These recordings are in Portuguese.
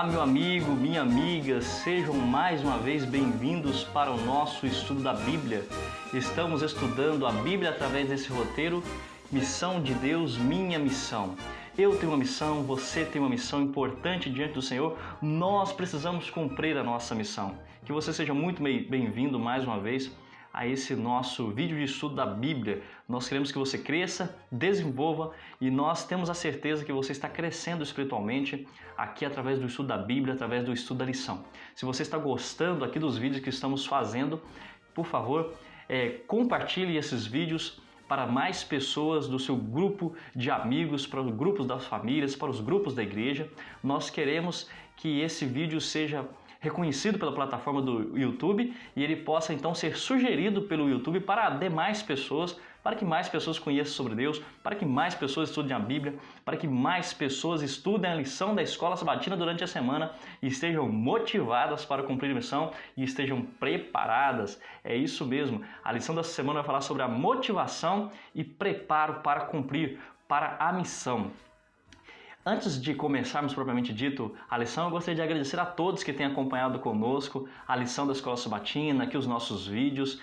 Olá, meu amigo, minha amiga, sejam mais uma vez bem-vindos para o nosso estudo da Bíblia. Estamos estudando a Bíblia através desse roteiro, Missão de Deus, Minha Missão. Eu tenho uma missão, você tem uma missão importante diante do Senhor, nós precisamos cumprir a nossa missão. Que você seja muito bem-vindo mais uma vez a esse nosso vídeo de estudo da Bíblia. Nós queremos que você cresça, desenvolva e nós temos a certeza que você está crescendo espiritualmente aqui através do estudo da Bíblia, através do estudo da lição. Se você está gostando aqui dos vídeos que estamos fazendo, por favor, compartilhe esses vídeos para mais pessoas do seu grupo de amigos, para os grupos das famílias, para os grupos da igreja. Nós queremos que esse vídeo seja reconhecido pela plataforma do YouTube e ele possa então ser sugerido pelo YouTube para demais pessoas, para que mais pessoas conheçam sobre Deus, para que mais pessoas estudem a Bíblia, para que mais pessoas estudem a lição da escola sabatina durante a semana e estejam motivadas para cumprir a missão e estejam preparadas. É isso mesmo, a lição dessa semana vai falar sobre a motivação e preparo para cumprir para a missão. Antes de começarmos propriamente dito a lição, eu gostaria de agradecer a todos que têm acompanhado conosco a lição da Escola Sabatina, aqui os nossos vídeos.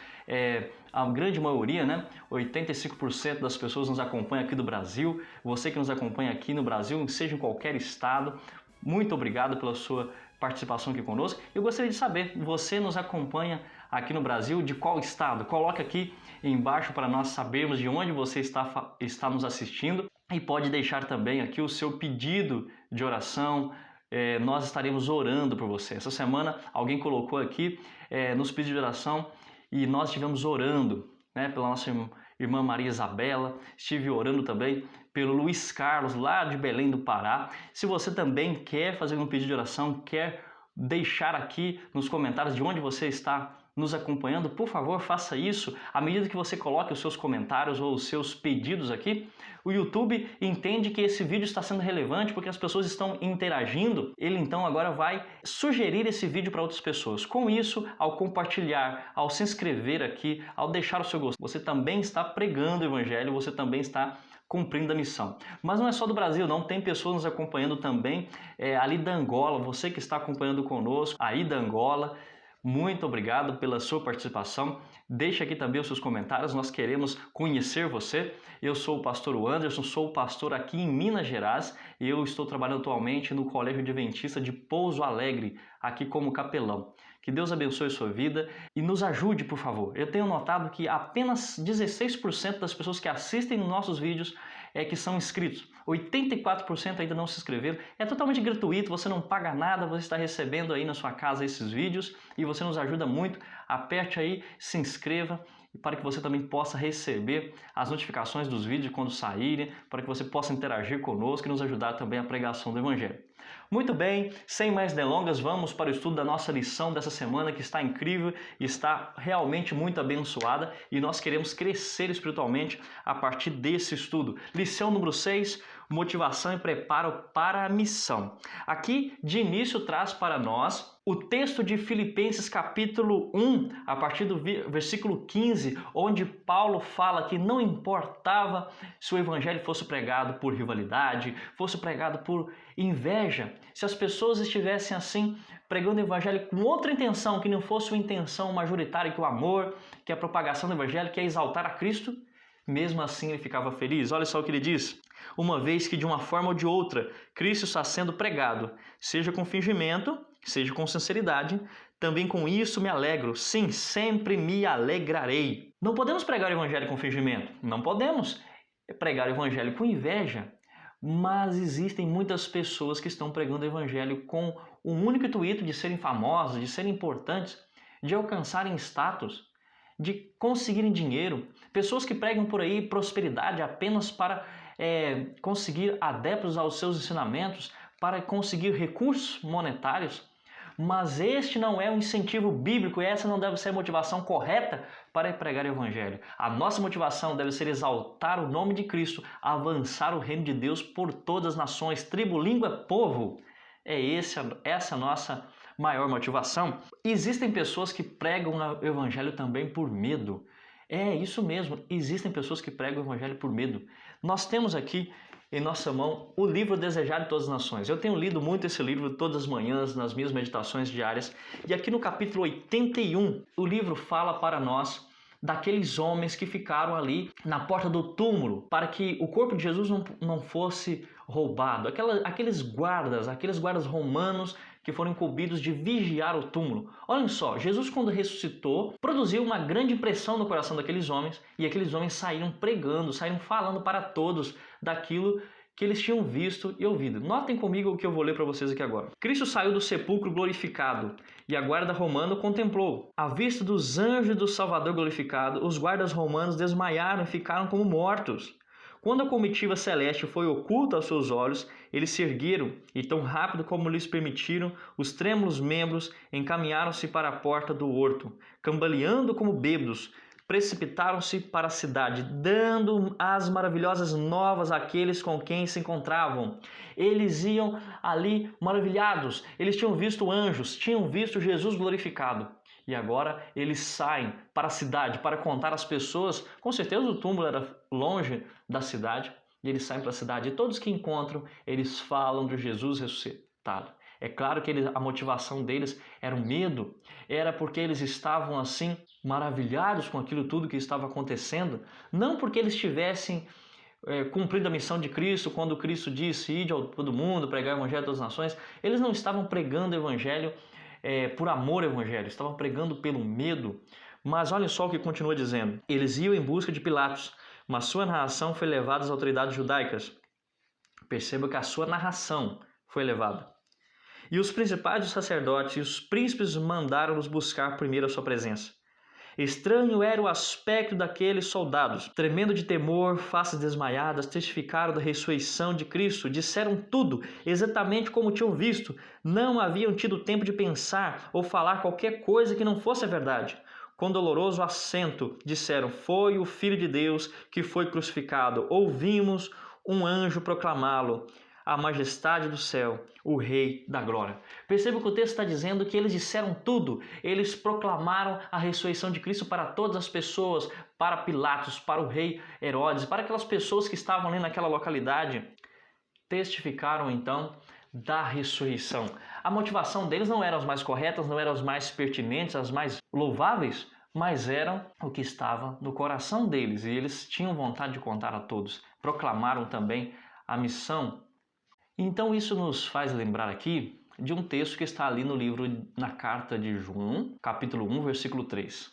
A grande maioria, 85% das pessoas nos acompanham aqui do Brasil. Você que nos acompanha aqui no Brasil, seja em qualquer estado, muito obrigado pela sua participação aqui conosco. Eu gostaria de saber, você nos acompanha aqui no Brasil, de qual estado? Coloque aqui embaixo para nós sabermos de onde você está nos assistindo. E pode deixar também aqui o seu pedido de oração, nós estaremos orando por você. Essa semana alguém colocou aqui nos pedidos de oração e nós estivemos orando pela nossa irmã Maria Isabela, estive orando também pelo Luiz Carlos, lá de Belém do Pará. Se você também quer fazer um pedido de oração, quer deixar aqui nos comentários de onde você está nos acompanhando, por favor, faça isso. À medida que você coloque os seus comentários ou os seus pedidos aqui, o YouTube entende que esse vídeo está sendo relevante porque as pessoas estão interagindo. Ele então agora vai sugerir esse vídeo para outras pessoas. Com isso, ao compartilhar, ao se inscrever aqui, ao deixar o seu gostei, você também está pregando o Evangelho, você também está cumprindo a missão. Mas não é só do Brasil, não. Tem pessoas nos acompanhando também ali da Angola. Você que está acompanhando conosco aí da Angola, muito obrigado pela sua participação. Deixe aqui também os seus comentários, nós queremos conhecer você. Eu sou o pastor Anderson, sou pastor aqui em Minas Gerais e eu estou trabalhando atualmente no Colégio Adventista de Pouso Alegre, aqui como capelão. Que Deus abençoe a sua vida e nos ajude, por favor. Eu tenho notado que apenas 16% das pessoas que assistem nos nossos vídeos que são inscritos. 84% ainda não se inscreveram. É totalmente gratuito, você não paga nada, você está recebendo aí na sua casa esses vídeos e você nos ajuda muito. Aperte aí, se inscreva para que você também possa receber as notificações dos vídeos quando saírem, para que você possa interagir conosco e nos ajudar também a pregação do Evangelho. Muito bem, sem mais delongas, vamos para o estudo da nossa lição dessa semana, que está incrível, está realmente muito abençoada e nós queremos crescer espiritualmente a partir desse estudo. Lição número 6, motivação e preparo para a missão. Aqui, de início, traz para nós o texto de Filipenses capítulo 1, a partir do versículo 15, onde Paulo fala que não importava se o evangelho fosse pregado por rivalidade, fosse pregado por inveja, se as pessoas estivessem assim pregando o evangelho com outra intenção, que não fosse uma intenção majoritária, que o amor, que a propagação do evangelho, que é exaltar a Cristo, mesmo assim ele ficava feliz. Olha só o que ele diz: uma vez que de uma forma ou de outra Cristo está sendo pregado, seja com fingimento, seja com sinceridade, também com isso me alegro, sim, sempre me alegrarei. Não podemos pregar o evangelho com fingimento, não podemos pregar o evangelho com inveja, mas existem muitas pessoas que estão pregando o evangelho com o único intuito de serem famosas, de serem importantes, de alcançarem status, de conseguirem dinheiro. Pessoas que pregam por aí prosperidade apenas para conseguir adeptos aos seus ensinamentos, para conseguir recursos monetários. Mas este não é um incentivo bíblico e essa não deve ser a motivação correta para pregar o Evangelho. A nossa motivação deve ser exaltar o nome de Cristo, avançar o reino de Deus por todas as nações, tribo, língua, povo. Essa a nossa maior motivação. Existem pessoas que pregam o Evangelho também por medo. É isso mesmo, existem pessoas que pregam o Evangelho por medo. Nós temos aqui em nossa mão o livro Desejado de Todas as Nações. Eu tenho lido muito esse livro todas as manhãs, nas minhas meditações diárias, e aqui no capítulo 81, o livro fala para nós daqueles homens que ficaram ali na porta do túmulo para que o corpo de Jesus não fosse roubado. Aqueles guardas romanos que foram incumbidos de vigiar o túmulo. Olhem só, Jesus quando ressuscitou, produziu uma grande impressão no coração daqueles homens, e aqueles homens saíram pregando, saíram falando para todos daquilo que eles tinham visto e ouvido. Notem comigo o que eu vou ler para vocês aqui agora. Cristo saiu do sepulcro glorificado, e a guarda romana o contemplou. À vista dos anjos do Salvador glorificado, os guardas romanos desmaiaram e ficaram como mortos. Quando a comitiva celeste foi oculta aos seus olhos, eles se ergueram e, tão rápido como lhes permitiram, os trêmulos membros encaminharam-se para a porta do horto. Cambaleando como bêbados, precipitaram-se para a cidade, dando as maravilhosas novas àqueles com quem se encontravam. Eles iam ali maravilhados, eles tinham visto anjos, tinham visto Jesus glorificado. E agora eles saem para a cidade para contar às pessoas. Com certeza o túmulo era longe da cidade. E eles saem para a cidade. E todos que encontram, eles falam de Jesus ressuscitado. É claro que a motivação deles era o medo. Era porque eles estavam assim maravilhados com aquilo tudo que estava acontecendo. Não porque eles tivessem cumprido a missão de Cristo. Quando Cristo disse, ide a todo mundo, pregar o evangelho a todas as nações. Eles não estavam pregando o evangelho por amor ao evangelho, estavam pregando pelo medo. Mas olha só o que continua dizendo. Eles iam em busca de Pilatos, mas sua narração foi levada às autoridades judaicas. Perceba que a sua narração foi levada. E os principais dos sacerdotes e os príncipes mandaram-nos buscar primeiro a sua presença. Estranho era o aspecto daqueles soldados. Tremendo de temor, faces desmaiadas, testificaram da ressurreição de Cristo. Disseram tudo, exatamente como tinham visto. Não haviam tido tempo de pensar ou falar qualquer coisa que não fosse a verdade. Com doloroso acento, disseram, foi o Filho de Deus que foi crucificado. Ouvimos um anjo proclamá-lo. A majestade do céu, o Rei da Glória. Perceba que o texto está dizendo que eles disseram tudo. Eles proclamaram a ressurreição de Cristo para todas as pessoas, para Pilatos, para o rei Herodes, para aquelas pessoas que estavam ali naquela localidade. Testificaram então da ressurreição. A motivação deles não eram as mais corretas, não eram as mais pertinentes, as mais louváveis, mas eram o que estava no coração deles. E eles tinham vontade de contar a todos. Proclamaram também a missão. Então isso nos faz lembrar aqui de um texto que está ali no livro, na carta de João, capítulo 1, versículo 3.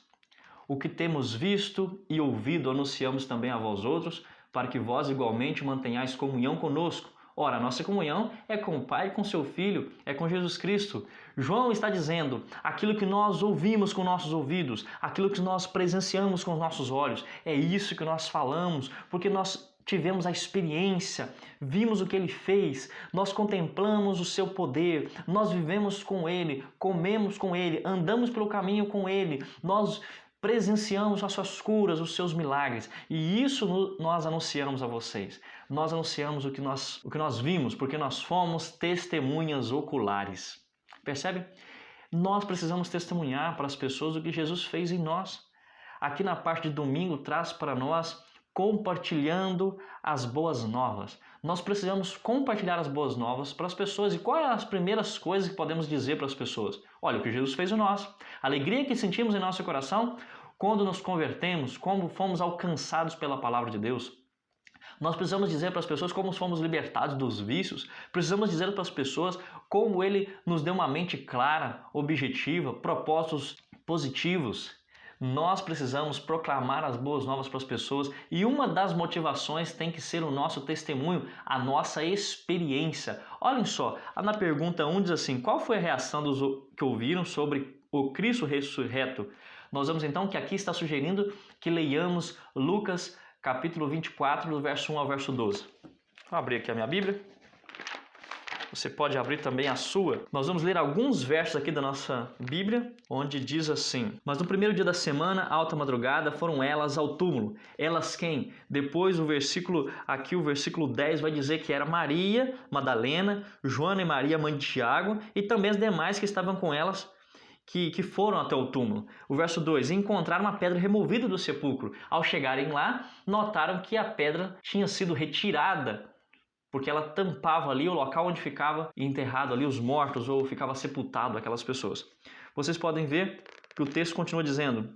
O que temos visto e ouvido anunciamos também a vós outros, para que vós igualmente mantenhais comunhão conosco. Ora, a nossa comunhão é com o Pai, com seu Filho, é com Jesus Cristo. João está dizendo, aquilo que nós ouvimos com nossos ouvidos, aquilo que nós presenciamos com os nossos olhos, é isso que nós falamos, porque nós tivemos a experiência, vimos o que Ele fez, nós contemplamos o seu poder, nós vivemos com Ele, comemos com Ele, andamos pelo caminho com Ele, nós presenciamos as suas curas, os seus milagres, e isso nós anunciamos a vocês. Nós anunciamos o que nós vimos, porque nós fomos testemunhas oculares. Percebe? Nós precisamos testemunhar para as pessoas o que Jesus fez em nós. Aqui na parte de domingo traz para nós compartilhando as boas novas. Nós precisamos compartilhar as boas novas para as pessoas. E quais são as primeiras coisas que podemos dizer para as pessoas? Olha, o que Jesus fez em nós. A alegria que sentimos em nosso coração quando nos convertemos, como fomos alcançados pela palavra de Deus. Nós precisamos dizer para as pessoas como fomos libertados dos vícios. Precisamos dizer para as pessoas como Ele nos deu uma mente clara, objetiva, propósitos positivos. Nós precisamos proclamar as boas novas para as pessoas e uma das motivações tem que ser o nosso testemunho, a nossa experiência. Olhem só, na pergunta 1 diz assim, qual foi a reação dos que ouviram sobre o Cristo ressurreto? Nós vemos então que aqui está sugerindo que leiamos Lucas capítulo 24, do verso 1 ao verso 12. Vou abrir aqui a minha Bíblia. Você pode abrir também a sua. Nós vamos ler alguns versos aqui da nossa Bíblia, onde diz assim: mas no primeiro dia da semana, alta madrugada, foram elas ao túmulo. Elas quem? Depois o versículo 10 vai dizer que era Maria Madalena, Joana e Maria, mãe de Tiago, e também as demais que estavam com elas, que foram até o túmulo. O verso 2, encontraram uma pedra removida do sepulcro. Ao chegarem lá, notaram que a pedra tinha sido retirada porque ela tampava ali o local onde ficava enterrado ali os mortos ou ficava sepultado aquelas pessoas. Vocês podem ver que o texto continua dizendo: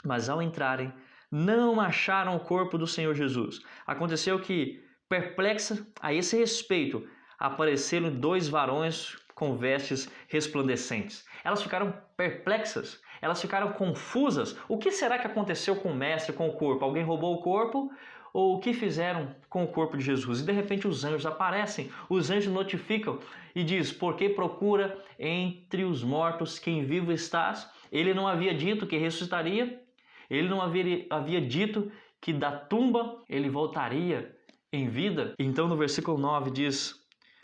mas ao entrarem, não acharam o corpo do Senhor Jesus. Aconteceu que, perplexa a esse respeito, apareceram 2 varões com vestes resplandecentes. Elas ficaram perplexas, elas ficaram confusas. O que será que aconteceu com o mestre, com o corpo? Alguém roubou o corpo? Ou o que fizeram com o corpo de Jesus? E de repente os anjos aparecem, os anjos notificam e diz: por que procura entre os mortos quem vivo estás? Ele não havia dito que ressuscitaria? Ele não havia dito que da tumba ele voltaria em vida? Então no versículo 9 diz,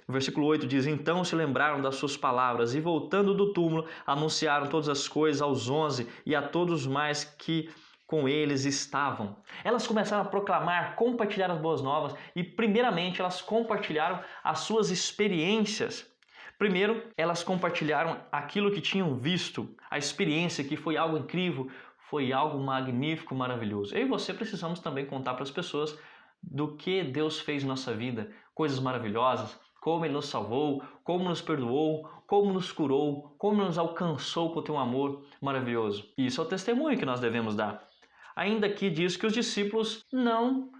o versículo 8 diz: então se lembraram das suas palavras e voltando do túmulo anunciaram todas as coisas aos 11 e a todos mais que com eles estavam. Elas começaram a proclamar, compartilhar as boas novas e primeiramente elas compartilharam as suas experiências. Primeiro, elas compartilharam aquilo que tinham visto, a experiência que foi algo incrível, foi algo magnífico, maravilhoso. Eu e você precisamos também contar para as pessoas do que Deus fez em nossa vida, coisas maravilhosas, como Ele nos salvou, como nos perdoou, como nos curou, como nos alcançou com o teu amor maravilhoso. Isso é o testemunho que nós devemos dar. Ainda aqui diz que os discípulos não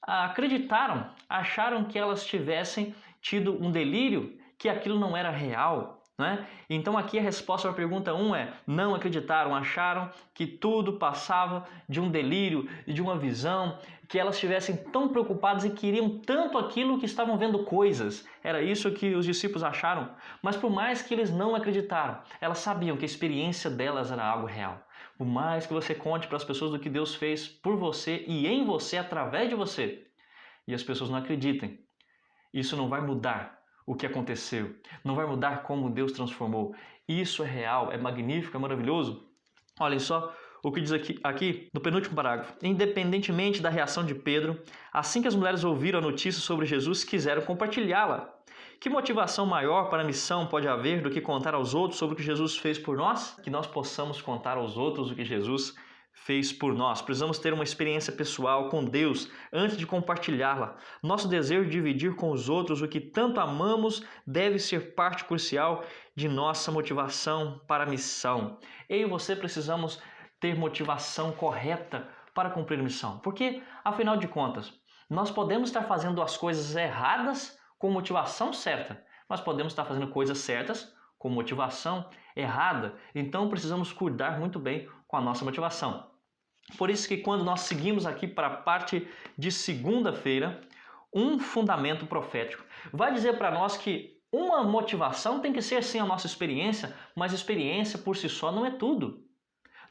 acreditaram, acharam que elas tivessem tido um delírio, que aquilo não era real, né? Então aqui a resposta para a pergunta 1 é: não acreditaram, acharam que tudo passava de um delírio e de uma visão, que elas estivessem tão preocupadas e queriam tanto aquilo que estavam vendo coisas. Era isso que os discípulos acharam, mas por mais que eles não acreditaram, elas sabiam que a experiência delas era algo real. Por mais que você conte para as pessoas do que Deus fez por você e em você, através de você, e as pessoas não acreditem, isso não vai mudar o que aconteceu, não vai mudar como Deus transformou. Isso é real, é magnífico, é maravilhoso. Olhem só o que diz aqui no penúltimo parágrafo. Independentemente da reação de Pedro, assim que as mulheres ouviram a notícia sobre Jesus, quiseram compartilhá-la. Que motivação maior para a missão pode haver do que contar aos outros sobre o que Jesus fez por nós? Que nós possamos contar aos outros o que Jesus fez por nós. Precisamos ter uma experiência pessoal com Deus antes de compartilhá-la. Nosso desejo de dividir com os outros o que tanto amamos deve ser parte crucial de nossa motivação para a missão. Eu e você precisamos ter motivação correta para cumprir a missão. Porque, afinal de contas, nós podemos estar fazendo as coisas erradas com motivação certa, mas podemos estar fazendo coisas certas com motivação errada. Então precisamos cuidar muito bem com a nossa motivação. Por isso que quando nós seguimos aqui para a parte de segunda-feira, um fundamento profético vai dizer para nós que uma motivação tem que ser sim a nossa experiência, mas experiência por si só não é tudo.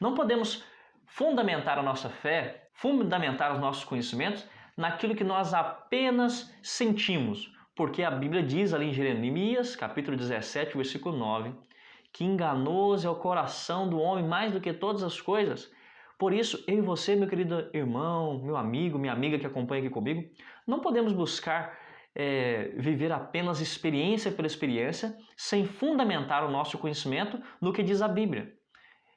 Não podemos fundamentar a nossa fé, fundamentar os nossos conhecimentos naquilo que nós apenas sentimos. Porque a Bíblia diz ali em Jeremias, capítulo 17, versículo 9, que enganoso é o coração do homem mais do que todas as coisas. Por isso, eu e você, meu querido irmão, meu amigo, minha amiga que acompanha aqui comigo, não podemos buscar viver apenas experiência pela experiência, sem fundamentar o nosso conhecimento no que diz a Bíblia.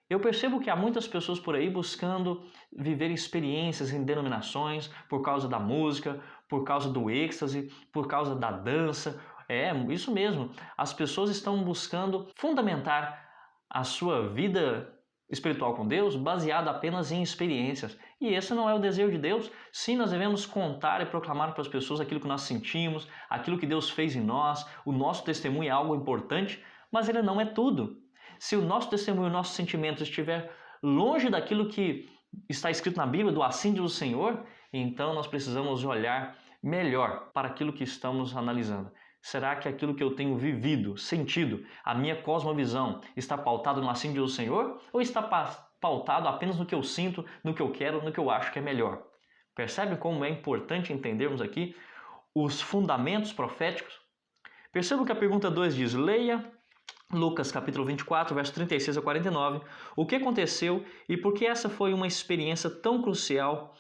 Eu percebo que há muitas pessoas por aí buscando viver experiências em denominações por causa da música, por causa do êxtase, por causa da dança. É, isso mesmo. As pessoas estão buscando fundamentar a sua vida espiritual com Deus baseada apenas em experiências. E esse não é o desejo de Deus. Sim, nós devemos contar e proclamar para as pessoas aquilo que nós sentimos, aquilo que Deus fez em nós. O nosso testemunho é algo importante, mas ele não é tudo. Se o nosso testemunho, o nosso sentimento estiver longe daquilo que está escrito na Bíblia, do assim diz o Senhor, então nós precisamos olhar melhor para aquilo que estamos analisando. Será que aquilo que eu tenho vivido, sentido, a minha cosmovisão, está pautado no assim diz o Senhor? Ou está pautado apenas no que eu sinto, no que eu quero, no que eu acho que é melhor? Percebe como é importante entendermos aqui os fundamentos proféticos? Perceba que a pergunta 2 diz: leia Lucas capítulo 24, verso 36 a 49, o que aconteceu e por que essa foi uma experiência tão crucial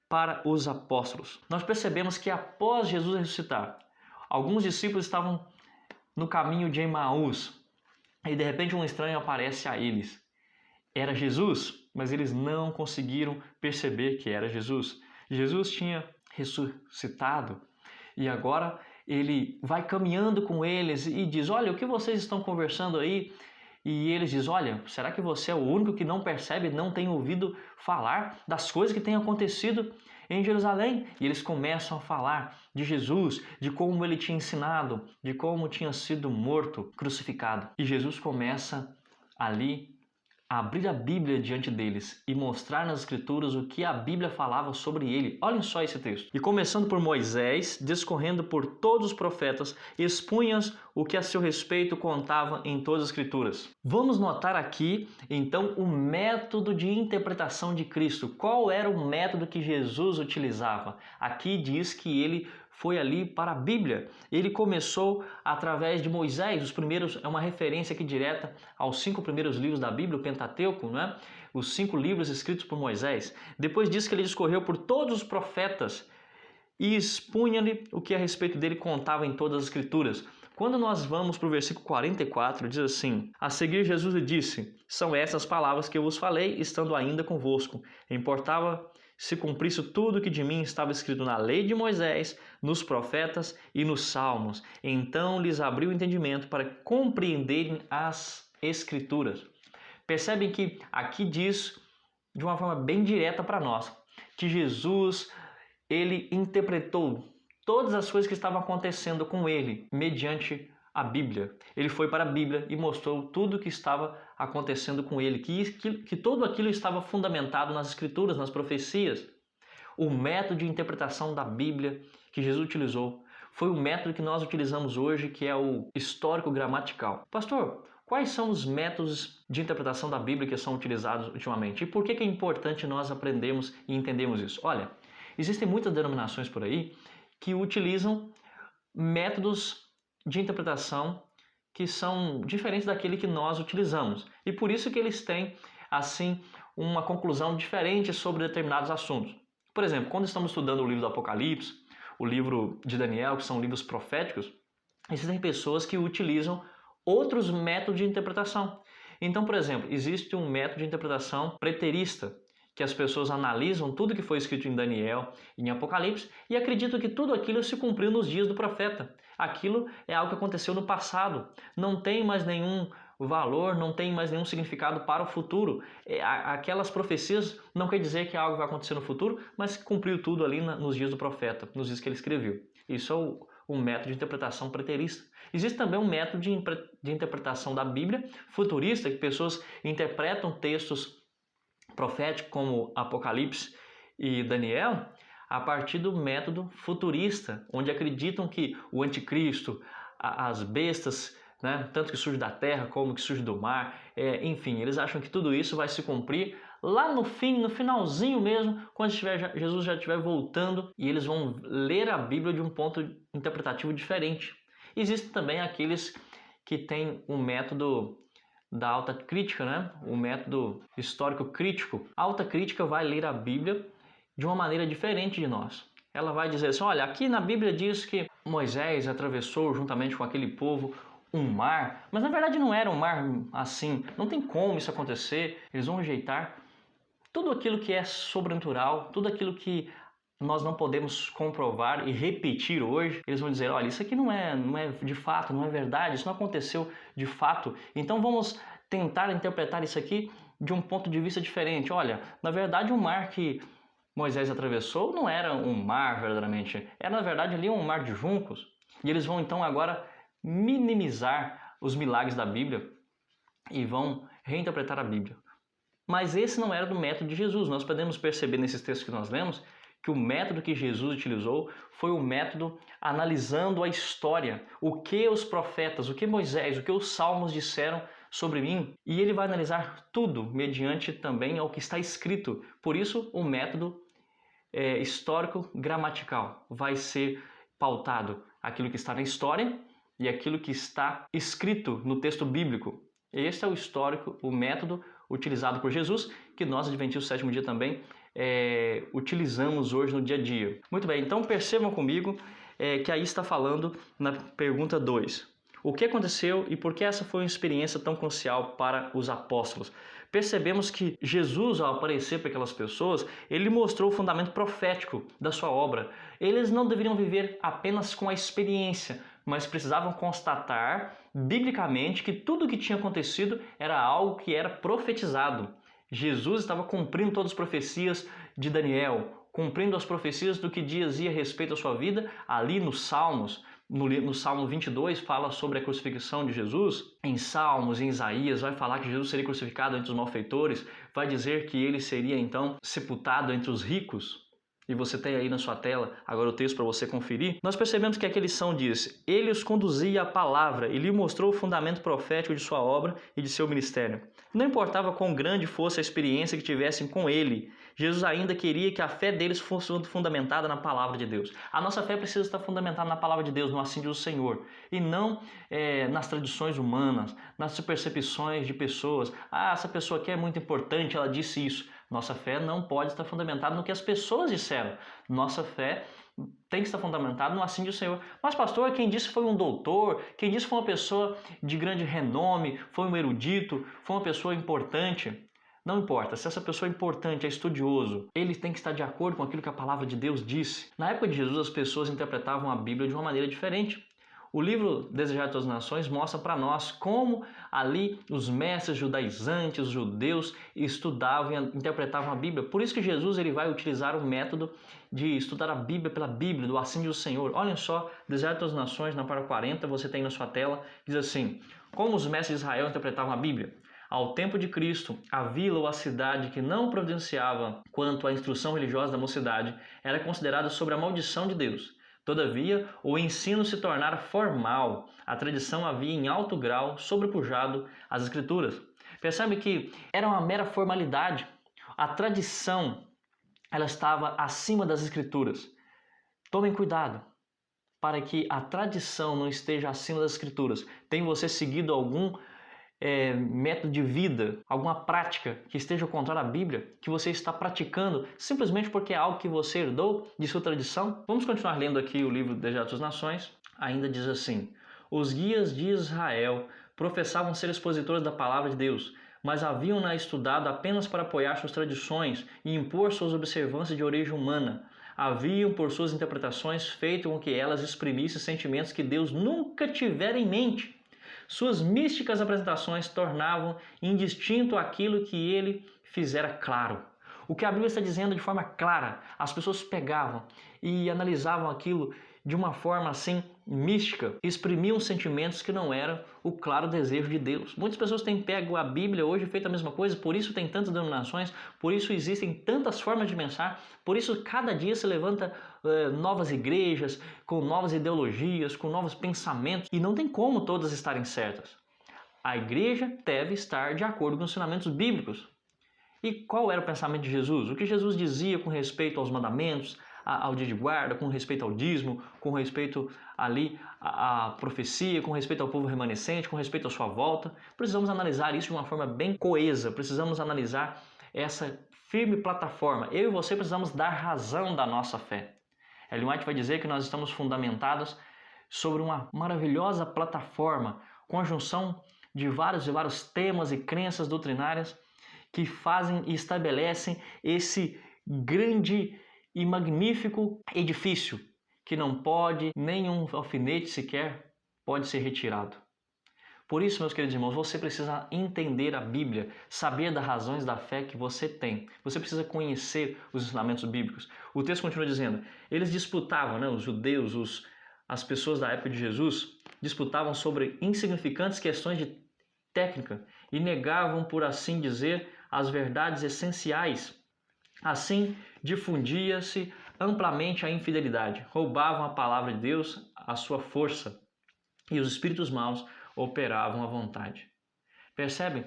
para os apóstolos. Nós percebemos que após Jesus ressuscitar, alguns discípulos estavam no caminho de Emaús e de repente um estranho aparece a eles. Era Jesus, mas eles não conseguiram perceber que era Jesus. Jesus tinha ressuscitado e agora ele vai caminhando com eles e diz: olha, o que vocês estão conversando aí? E eles dizem: olha, será que você é o único que não percebe, não tem ouvido falar das coisas que têm acontecido em Jerusalém? E eles começam a falar de Jesus, de como ele tinha ensinado, de como tinha sido morto, crucificado. E Jesus começa ali a abrir a Bíblia diante deles e mostrar nas Escrituras o que a Bíblia falava sobre ele. Olhem só esse texto. E começando por Moisés, discorrendo por todos os profetas, expunha o que a seu respeito contava em todas as Escrituras. Vamos notar aqui, então, o método de interpretação de Cristo. Qual era o método que Jesus utilizava? Aqui diz que ele foi ali para a Bíblia. Ele começou através de Moisés. Os primeiros é uma referência aqui direta aos 5 primeiros livros da Bíblia, o Pentateuco, né? Os 5 livros escritos por Moisés. Depois diz que ele discorreu por todos os profetas e expunha-lhe o que a respeito dele contava em todas as Escrituras. Quando nós vamos para o versículo 44, diz assim: a seguir Jesus lhe disse: são essas palavras que eu vos falei, estando ainda convosco. Importava se cumprisse tudo que de mim estava escrito na lei de Moisés, nos profetas e nos salmos. Então lhes abriu o entendimento para compreenderem as Escrituras. Percebem que aqui diz de uma forma bem direta para nós que Jesus, ele interpretou todas as coisas que estavam acontecendo com ele mediante a Bíblia. Ele foi para a Bíblia e mostrou tudo o que estava acontecendo com ele, que tudo aquilo estava fundamentado nas Escrituras, nas profecias. O método de interpretação da Bíblia que Jesus utilizou foi o método que nós utilizamos hoje, que é o histórico-gramatical. Pastor, quais são os métodos de interpretação da Bíblia que são utilizados ultimamente? E por que é importante nós aprendermos e entendermos isso? Olha, existem muitas denominações por aí que utilizam métodos de interpretação que são diferentes daquele que nós utilizamos. E por isso que eles têm, assim, uma conclusão diferente sobre determinados assuntos. Por exemplo, quando estamos estudando o livro do Apocalipse, o livro de Daniel, que são livros proféticos, existem pessoas que utilizam outros métodos de interpretação. Então, por exemplo, existe um método de interpretação preterista, que as pessoas analisam tudo que foi escrito em Daniel, em Apocalipse, e acreditam que tudo aquilo se cumpriu nos dias do profeta. Aquilo é algo que aconteceu no passado, não tem mais nenhum valor, não tem mais nenhum significado para o futuro. Aquelas profecias não quer dizer que algo vai acontecer no futuro, mas que cumpriu tudo ali nos dias do profeta, nos dias que ele escreveu. Isso é um método de interpretação preterista. Existe também um método de interpretação da Bíblia futurista, que pessoas interpretam textos proféticos como Apocalipse e Daniel a partir do método futurista, onde acreditam que o anticristo, as bestas, né, tanto que surge da terra como que surge do mar, enfim, eles acham que tudo isso vai se cumprir lá no fim, no finalzinho mesmo, quando Jesus já estiver voltando, e eles vão ler a Bíblia de um ponto interpretativo diferente. Existem também aqueles que têm um método da alta crítica, né? O método histórico crítico. A alta crítica vai ler a Bíblia de uma maneira diferente de nós. Ela vai dizer assim: olha, aqui na Bíblia diz que Moisés atravessou juntamente com aquele povo um mar, mas na verdade não era um mar assim, não tem como isso acontecer. Eles vão rejeitar tudo aquilo que é sobrenatural, tudo aquilo que nós não podemos comprovar e repetir hoje. Eles vão dizer: olha, isso aqui não é de fato, não é verdade, isso não aconteceu de fato. Então vamos tentar interpretar isso aqui de um ponto de vista diferente. Olha, na verdade o mar que Moisés atravessou não era um mar verdadeiramente, era na verdade ali um mar de juncos. E eles vão então agora minimizar os milagres da Bíblia e vão reinterpretar a Bíblia. Mas esse não era do método de Jesus. Nós podemos perceber nesses textos que nós lemos que o método que Jesus utilizou foi o método analisando a história, o que os profetas, o que Moisés, o que os salmos disseram sobre mim, e ele vai analisar tudo mediante também ao que está escrito. Por isso, o método histórico-gramatical vai ser pautado aquilo que está na história e aquilo que está escrito no texto bíblico. Este é o histórico, o método utilizado por Jesus, que nós, Adventistas do Sétimo Dia, também utilizamos hoje no dia a dia. Muito bem, então percebam comigo que aí está falando na pergunta 2. O que aconteceu e por que essa foi uma experiência tão crucial para os apóstolos? Percebemos que Jesus, ao aparecer para aquelas pessoas, ele mostrou o fundamento profético da sua obra. Eles não deveriam viver apenas com a experiência, mas precisavam constatar biblicamente que tudo o que tinha acontecido era algo que era profetizado. Jesus estava cumprindo todas as profecias de Daniel, cumprindo as profecias do que dizia a respeito à sua vida ali nos Salmos. No Salmo 22 fala sobre a crucifixão de Jesus. Em Salmos, em Isaías, vai falar que Jesus seria crucificado entre os malfeitores, vai dizer que ele seria então sepultado entre os ricos. E você tem aí na sua tela agora o texto para você conferir. Nós percebemos que aquela lição diz: ele os conduzia à palavra e lhe mostrou o fundamento profético de sua obra e de seu ministério. Não importava quão grande fosse a experiência que tivessem com ele, Jesus ainda queria que a fé deles fosse fundamentada na palavra de Deus. A nossa fé precisa estar fundamentada na palavra de Deus, no assim diz o Senhor, e não nas tradições humanas, nas percepções de pessoas. Ah, essa pessoa aqui é muito importante, ela disse isso. Nossa fé não pode estar fundamentada no que as pessoas disseram. Nossa fé tem que estar fundamentada no assim diz o Senhor. Mas pastor, quem disse foi um doutor, quem disse foi uma pessoa de grande renome, foi um erudito, foi uma pessoa importante. Não importa, se essa pessoa é importante, é estudioso, ele tem que estar de acordo com aquilo que a palavra de Deus disse. Na época de Jesus, as pessoas interpretavam a Bíblia de uma maneira diferente. O livro Desejado de Todas as Nações mostra para nós como ali os mestres judaizantes, os judeus, estudavam e interpretavam a Bíblia. Por isso que Jesus ele vai utilizar o método de estudar a Bíblia pela Bíblia, do assim diz o Senhor. Olhem só, Desejado de Todas as Nações, na página 40, você tem na sua tela, diz assim: como os mestres de Israel interpretavam a Bíblia? Ao tempo de Cristo, a vila ou a cidade que não providenciava quanto à instrução religiosa da mocidade era considerada sob a maldição de Deus. Todavia, o ensino se tornara formal. A tradição havia em alto grau sobrepujado as Escrituras. Percebe que era uma mera formalidade. A tradição ela estava acima das Escrituras. Tomem cuidado para que a tradição não esteja acima das Escrituras. Tem você seguido algum método de vida, alguma prática que esteja contrária à Bíblia, que você está praticando simplesmente porque é algo que você herdou de sua tradição? Vamos continuar lendo aqui o livro Desejado das Nações. Ainda diz assim: os guias de Israel professavam ser expositores da palavra de Deus, mas haviam-na estudado apenas para apoiar suas tradições e impor suas observâncias de origem humana. Haviam, por suas interpretações, feito com que elas exprimissem sentimentos que Deus nunca tivera em mente. Suas místicas apresentações tornavam indistinto aquilo que ele fizera claro. O que a Bíblia está dizendo de forma clara, as pessoas pegavam e analisavam aquilo de uma forma assim mística, exprimiam sentimentos que não eram o claro desejo de Deus. Muitas pessoas têm pego a Bíblia hoje e feito a mesma coisa, por isso tem tantas denominações, por isso existem tantas formas de pensar, por isso cada dia se levanta novas igrejas, com novas ideologias, com novos pensamentos, e não tem como todas estarem certas. A igreja deve estar de acordo com os ensinamentos bíblicos. E qual era o pensamento de Jesus? O que Jesus dizia com respeito aos mandamentos, ao dia de guarda, com respeito ao dízimo, com respeito ali à profecia, com respeito ao povo remanescente, com respeito à sua volta? Precisamos analisar isso de uma forma bem coesa, precisamos analisar essa firme plataforma. Eu e você precisamos dar razão da nossa fé. Ellen White vai dizer que nós estamos fundamentados sobre uma maravilhosa plataforma, com a junção de vários e vários temas e crenças doutrinárias que fazem e estabelecem esse grande e magnífico edifício que não pode, nenhum alfinete sequer pode ser retirado. Por isso, meus queridos irmãos, você precisa entender a Bíblia, saber das razões da fé que você tem. Você precisa conhecer os ensinamentos bíblicos. O texto continua dizendo, eles disputavam, os judeus, as pessoas da época de Jesus, disputavam sobre insignificantes questões de técnica e negavam, por assim dizer, as verdades essenciais. Assim, difundia-se amplamente a infidelidade, roubavam a palavra de Deus, a sua força, e os espíritos maus operavam à vontade. Percebe?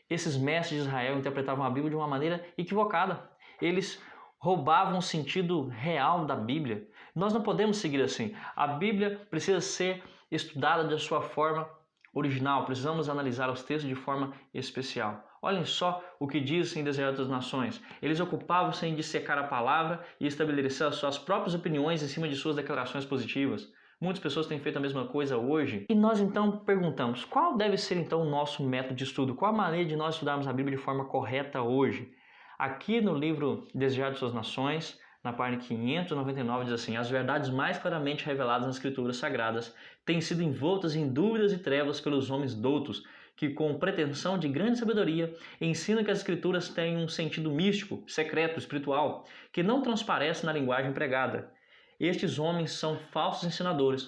Esses mestres de Israel interpretavam a Bíblia de uma maneira equivocada. Eles roubavam o sentido real da Bíblia. Nós não podemos seguir assim. A Bíblia precisa ser estudada da sua forma original. Precisamos analisar os textos de forma especial. Olhem só o que diz em Desejado das Nações. Eles ocupavam-se em dissecar a palavra e estabelecer as suas próprias opiniões em cima de suas declarações positivas. Muitas pessoas têm feito a mesma coisa hoje. E nós então perguntamos, qual deve ser então o nosso método de estudo? Qual a maneira de nós estudarmos a Bíblia de forma correta hoje? Aqui no livro Desejado de Suas Nações, na página 599, diz assim: as verdades mais claramente reveladas nas Escrituras Sagradas têm sido envoltas em dúvidas e trevas pelos homens doutos, que com pretensão de grande sabedoria ensinam que as Escrituras têm um sentido místico, secreto, espiritual, que não transparece na linguagem empregada. Estes homens são falsos ensinadores.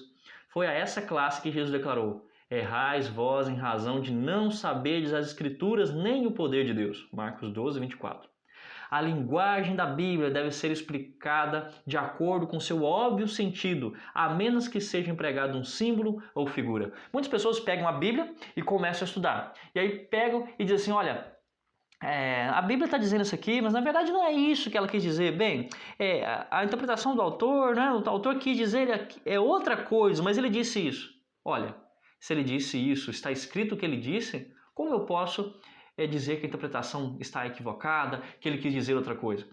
Foi a essa classe que Jesus declarou: errais vós em razão de não saberdes as Escrituras nem o poder de Deus. Marcos 12, 24. A linguagem da Bíblia deve ser explicada de acordo com seu óbvio sentido, a menos que seja empregado um símbolo ou figura. Muitas pessoas pegam a Bíblia e começam a estudar. E aí pegam e dizem assim: olha, a Bíblia está dizendo isso aqui, mas na verdade não é isso que ela quis dizer. Bem, a interpretação do autor, né? O autor quis dizer é outra coisa, mas ele disse isso. Olha, se ele disse isso, está escrito o que ele disse, como eu posso dizer que a interpretação está equivocada, que ele quis dizer outra coisa?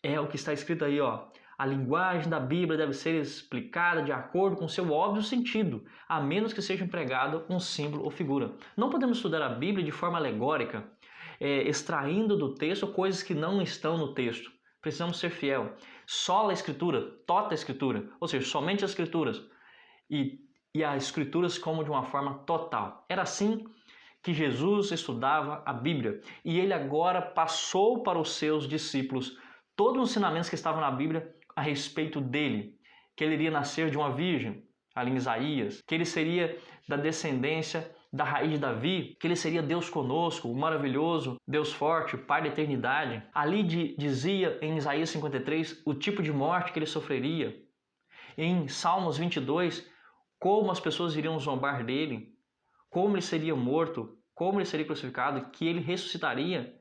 É o que está escrito aí, ó. A linguagem da Bíblia deve ser explicada de acordo com seu óbvio sentido, a menos que seja empregado um símbolo ou figura. Não podemos estudar a Bíblia de forma alegórica, extraindo do texto coisas que não estão no texto. Precisamos ser fiel. Sola a Escritura, tota a Escritura, ou seja, somente as Escrituras. E as Escrituras como de uma forma total. Era assim que Jesus estudava a Bíblia. E ele agora passou para os seus discípulos todos os ensinamentos que estavam na Bíblia a respeito dele. Que ele iria nascer de uma virgem, ali em Isaías. Que ele seria da descendência da raiz de Davi. Que ele seria Deus conosco, o maravilhoso, Deus forte, Pai da eternidade. Ali dizia em Isaías 53 o tipo de morte que ele sofreria. Em Salmos 22, como as pessoas iriam zombar dele. Como ele seria morto, como ele seria crucificado, que ele ressuscitaria,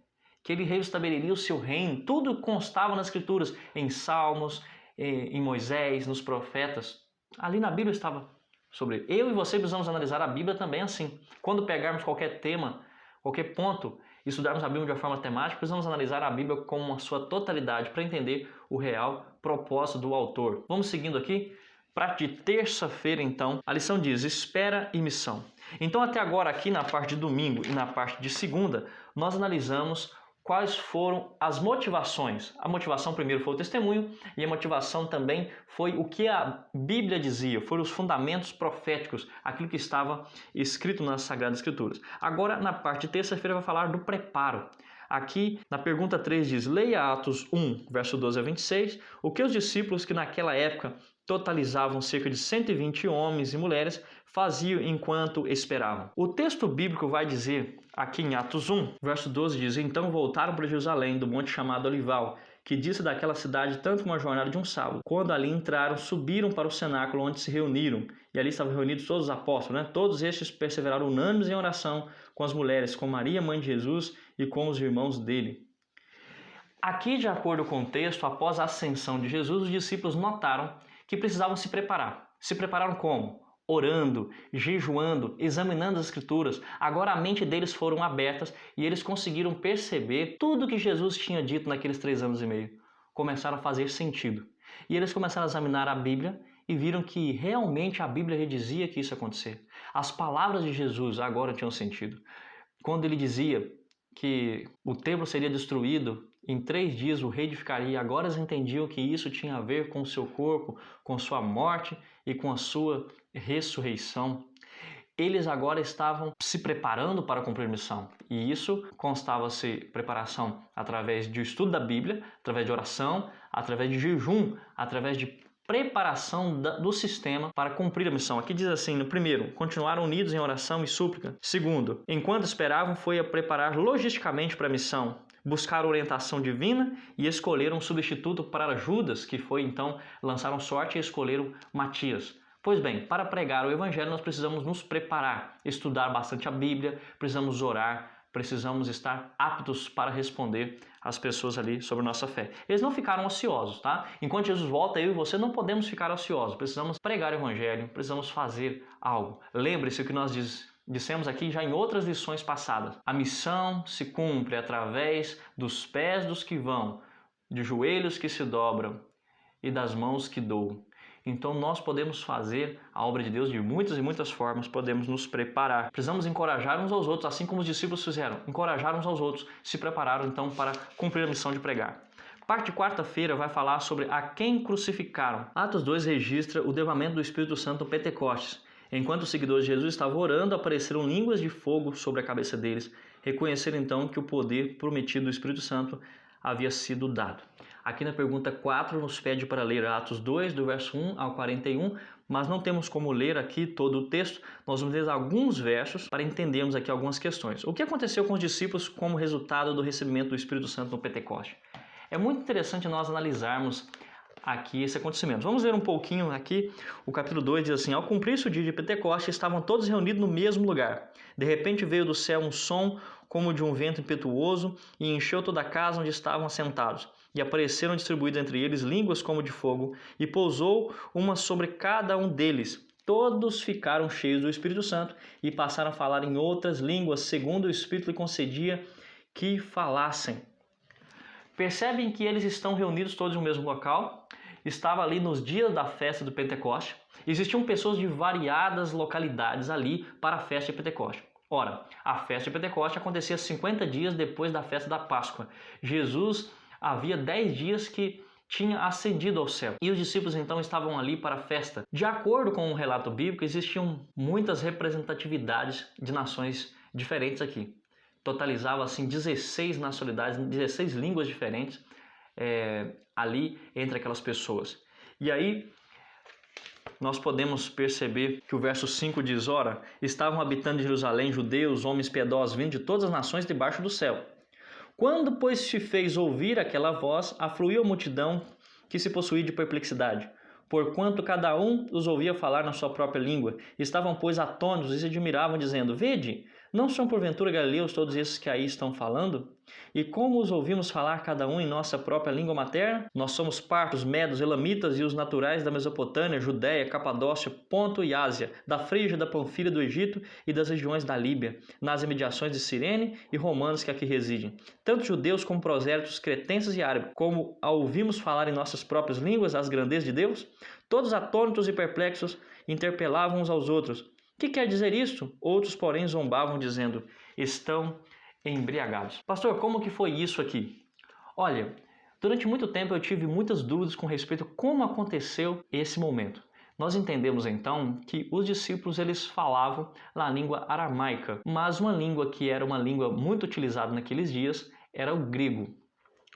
que ele restabeleceria o seu reino. Tudo constava nas Escrituras, em Salmos, em Moisés, nos profetas. Ali na Bíblia estava sobre ele. Eu e você precisamos analisar a Bíblia também assim. Quando pegarmos qualquer tema, qualquer ponto, e estudarmos a Bíblia de uma forma temática, precisamos analisar a Bíblia com a sua totalidade para entender o real propósito do autor. Vamos seguindo aqui. Para de terça-feira, então, a lição diz: espera e missão. Então, até agora, aqui na parte de domingo e na parte de segunda, nós analisamos quais foram as motivações. A motivação primeiro foi o testemunho e a motivação também foi o que a Bíblia dizia, foram os fundamentos proféticos, aquilo que estava escrito nas Sagradas Escrituras. Agora, na parte de terça-feira, vai falar do preparo. Aqui, na pergunta 3 diz: leia Atos 1, verso 12 a 26, o que os discípulos que naquela época totalizavam cerca de 120 homens e mulheres faziam enquanto esperavam. O texto bíblico vai dizer, aqui em Atos 1, verso 12 diz: então voltaram para Jerusalém, do monte chamado Olival, que dista daquela cidade tanto uma jornada de um sábado. Quando ali entraram, subiram para o cenáculo onde se reuniram, e ali estavam reunidos todos os apóstolos, né? Todos estes perseveraram unânimes em oração com as mulheres, com Maria, mãe de Jesus, e com os irmãos dele. Aqui, de acordo com o texto, após a ascensão de Jesus, os discípulos notaram que precisavam se preparar. Se prepararam como? Orando, jejuando, examinando as Escrituras. Agora a mente deles foram abertas e eles conseguiram perceber tudo que Jesus tinha dito naqueles 3 anos e meio. Começaram a fazer sentido. E eles começaram a examinar a Bíblia e viram que realmente a Bíblia dizia que isso ia acontecer. As palavras de Jesus agora tinham sentido. Quando ele dizia que o templo seria destruído, em 3 dias o reedificaria. Agora eles entendiam que isso tinha a ver com o seu corpo, com sua morte e com a sua ressurreição. Eles agora estavam se preparando para cumprir a missão. E isso constava-se preparação através do estudo da Bíblia, através de oração, através de jejum, através de preparação do sistema para cumprir a missão. Aqui diz assim, no primeiro, continuaram unidos em oração e súplica. Segundo, enquanto esperavam, foi a preparar logisticamente para a missão, buscar orientação divina e escolheram um substituto para Judas, que foi então, lançaram sorte e escolheram Matias. Pois bem, para pregar o Evangelho nós precisamos nos preparar, estudar bastante a Bíblia, precisamos orar, precisamos estar aptos para responder às pessoas ali sobre nossa fé. Eles não ficaram ociosos, tá? Enquanto Jesus volta, eu e você não podemos ficar ociosos. Precisamos pregar o Evangelho, precisamos fazer algo. Lembre-se o que nós dissemos aqui já em outras lições passadas. A missão se cumpre através dos pés dos que vão, de joelhos que se dobram e das mãos que doam. Então nós podemos fazer a obra de Deus de muitas e muitas formas, podemos nos preparar. Precisamos encorajar uns aos outros, assim como os discípulos fizeram. Encorajar uns aos outros, se prepararam então para cumprir a missão de pregar. Parte de quarta-feira vai falar sobre a quem crucificaram. Atos 2 registra o derramamento do Espírito Santo no Pentecostes. Enquanto os seguidores de Jesus estavam orando, apareceram línguas de fogo sobre a cabeça deles. Reconheceram então que o poder prometido do Espírito Santo havia sido dado. Aqui na pergunta 4 nos pede para ler Atos 2, do verso 1 ao 41, mas não temos como ler aqui todo o texto. Nós vamos ler alguns versos para entendermos aqui algumas questões. O que aconteceu com os discípulos como resultado do recebimento do Espírito Santo no Pentecoste? É muito interessante nós analisarmos aqui esse acontecimento. Vamos ver um pouquinho aqui. O capítulo 2 diz assim: ao cumprir-se o dia de Pentecostes, estavam todos reunidos no mesmo lugar. De repente veio do céu um som como de um vento impetuoso e encheu toda a casa onde estavam assentados. E apareceram distribuídas entre eles línguas como de fogo, e pousou uma sobre cada um deles. Todos ficaram cheios do Espírito Santo e passaram a falar em outras línguas, segundo o Espírito lhe concedia que falassem. Percebem que eles estão reunidos todos no mesmo local. Estava ali nos dias da festa do Pentecoste. Existiam pessoas de variadas localidades ali para a festa de Pentecoste. Ora, a festa de Pentecoste acontecia 50 dias depois da festa da Páscoa. Jesus havia 10 dias que tinha ascendido ao céu. E os discípulos então estavam ali para a festa. De acordo com o relato bíblico, existiam muitas representatividades de nações diferentes aqui. Totalizava assim 16 nacionalidades, 16 línguas diferentes ali entre aquelas pessoas. E aí nós podemos perceber que o verso 5 diz: ora, estavam habitando em Jerusalém judeus, homens piedosos, vindo de todas as nações debaixo do céu. Quando, pois, se fez ouvir aquela voz, afluiu a multidão que se possuía de perplexidade, porquanto cada um os ouvia falar na sua própria língua. Estavam, pois, atônitos e se admiravam, dizendo: vede, não são porventura galileus todos esses que aí estão falando? E como os ouvimos falar cada um em nossa própria língua materna? Nós somos partos, medos, elamitas e os naturais da Mesopotâmia, Judéia, Capadócia, Ponto e Ásia, da Frígia, da Panfilha, do Egito e das regiões da Líbia, nas imediações de Cirene e romanos que aqui residem. Tanto judeus como prosélitos, cretenses e árabes, como a ouvimos falar em nossas próprias línguas as grandezas de Deus? Todos atônitos e perplexos interpelavam uns aos outros: que quer dizer isto? Outros, porém, zombavam, dizendo: estão embriagados. Pastor, como que foi isso aqui? Olha, durante muito tempo eu tive muitas dúvidas com respeito a como aconteceu esse momento. Nós entendemos então que os discípulos eles falavam na língua aramaica, mas uma língua que era uma língua muito utilizada naqueles dias era o grego.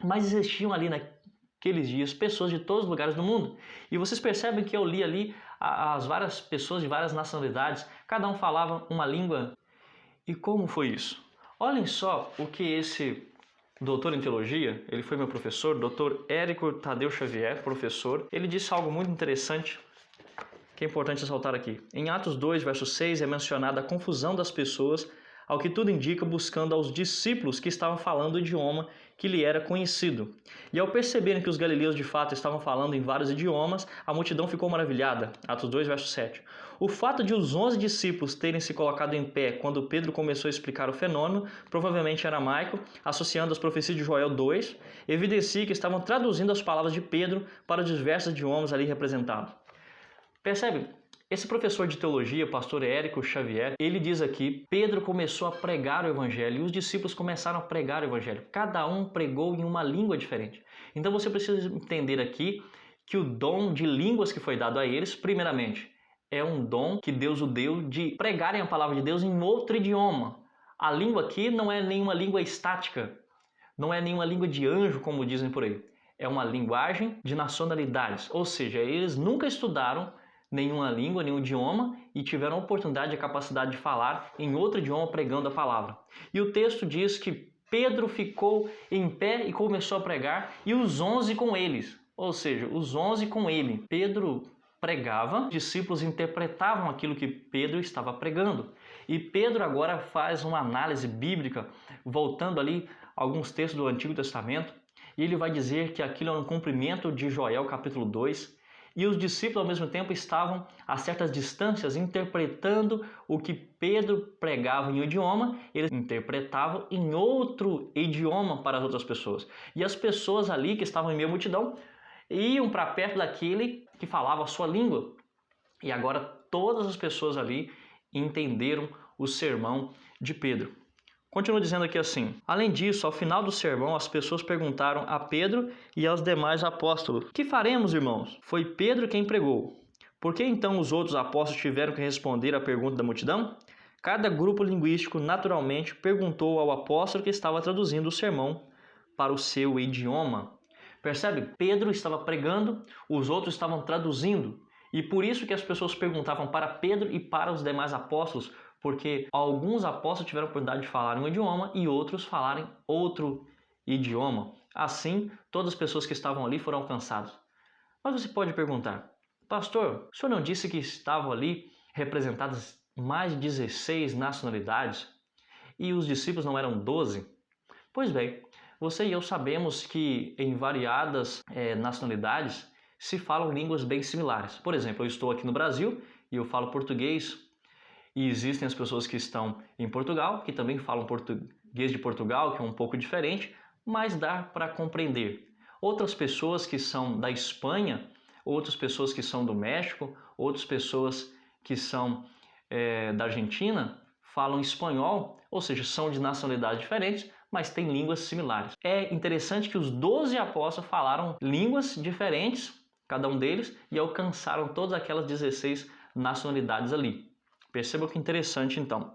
Mas existiam ali naqueles dias pessoas de todos os lugares do mundo. E vocês percebem que eu li ali as várias pessoas de várias nacionalidades, cada um falava uma língua. E como foi isso? Olhem só o que esse doutor em teologia, ele foi meu professor, Dr. Érico Tadeu Xavier, professor, ele disse algo muito interessante que é importante ressaltar aqui. Em Atos 2, verso 6, é mencionada a confusão das pessoas, ao que tudo indica, buscando aos discípulos que estavam falando o idioma que lhe era conhecido. E ao perceberem que os galileus de fato estavam falando em vários idiomas, a multidão ficou maravilhada. Atos 2, verso 7. O fato de os 11 discípulos terem se colocado em pé quando Pedro começou a explicar o fenômeno, provavelmente aramaico, associando as profecias de Joel 2, evidencia que estavam traduzindo as palavras de Pedro para os diversos idiomas ali representados. Percebe? Esse professor de teologia, pastor Érico Xavier, ele diz aqui: Pedro começou a pregar o evangelho e os discípulos começaram a pregar o evangelho. Cada um pregou em uma língua diferente. Então você precisa entender aqui que o dom de línguas que foi dado a eles, primeiramente, é um dom que Deus o deu de pregarem a palavra de Deus em outro idioma. A língua aqui não é nenhuma língua estática, não é nenhuma língua de anjo, como dizem por aí. É uma linguagem de nacionalidades, ou seja, eles nunca estudaram nenhuma língua, nenhum idioma e tiveram a oportunidade e a capacidade de falar em outro idioma pregando a palavra. E o texto diz que Pedro ficou em pé e começou a pregar e os 11 com eles, ou seja, os 11 com ele. Pedro pregava, discípulos interpretavam aquilo que Pedro estava pregando. E Pedro agora faz uma análise bíblica, voltando ali a alguns textos do Antigo Testamento, e ele vai dizer que aquilo é um cumprimento de Joel capítulo 2, e os discípulos ao mesmo tempo estavam a certas distâncias interpretando o que Pedro pregava em um idioma, eles interpretavam em outro idioma para as outras pessoas. E as pessoas ali que estavam em meio à multidão iam para perto daquele que falava a sua língua. E agora todas as pessoas ali entenderam o sermão de Pedro. Continua dizendo aqui assim: além disso, ao final do sermão, as pessoas perguntaram a Pedro e aos demais apóstolos: que faremos, irmãos? Foi Pedro quem pregou. Por que então os outros apóstolos tiveram que responder à pergunta da multidão? Cada grupo linguístico naturalmente perguntou ao apóstolo que estava traduzindo o sermão para o seu idioma. Percebe? Pedro estava pregando, os outros estavam traduzindo. E por isso que as pessoas perguntavam para Pedro e para os demais apóstolos, porque alguns apóstolos tiveram a oportunidade de falar um idioma e outros falarem outro idioma. Assim, todas as pessoas que estavam ali foram alcançadas. Mas você pode perguntar: pastor, o senhor não disse que estavam ali representadas mais de 16 nacionalidades e os discípulos não eram 12? Pois bem, você e eu sabemos que em variadas nacionalidades se falam línguas bem similares. Por exemplo, eu estou aqui no Brasil e eu falo português, e existem as pessoas que estão em Portugal, que também falam português de Portugal, que é um pouco diferente, mas dá para compreender. Outras pessoas que são da Espanha, outras pessoas que são do México, outras pessoas que são da Argentina, falam espanhol, ou seja, são de nacionalidades diferentes, mas têm línguas similares. É interessante que os 12 apóstolos falaram línguas diferentes, cada um deles, e alcançaram todas aquelas 16 nacionalidades ali. Perceba que interessante então.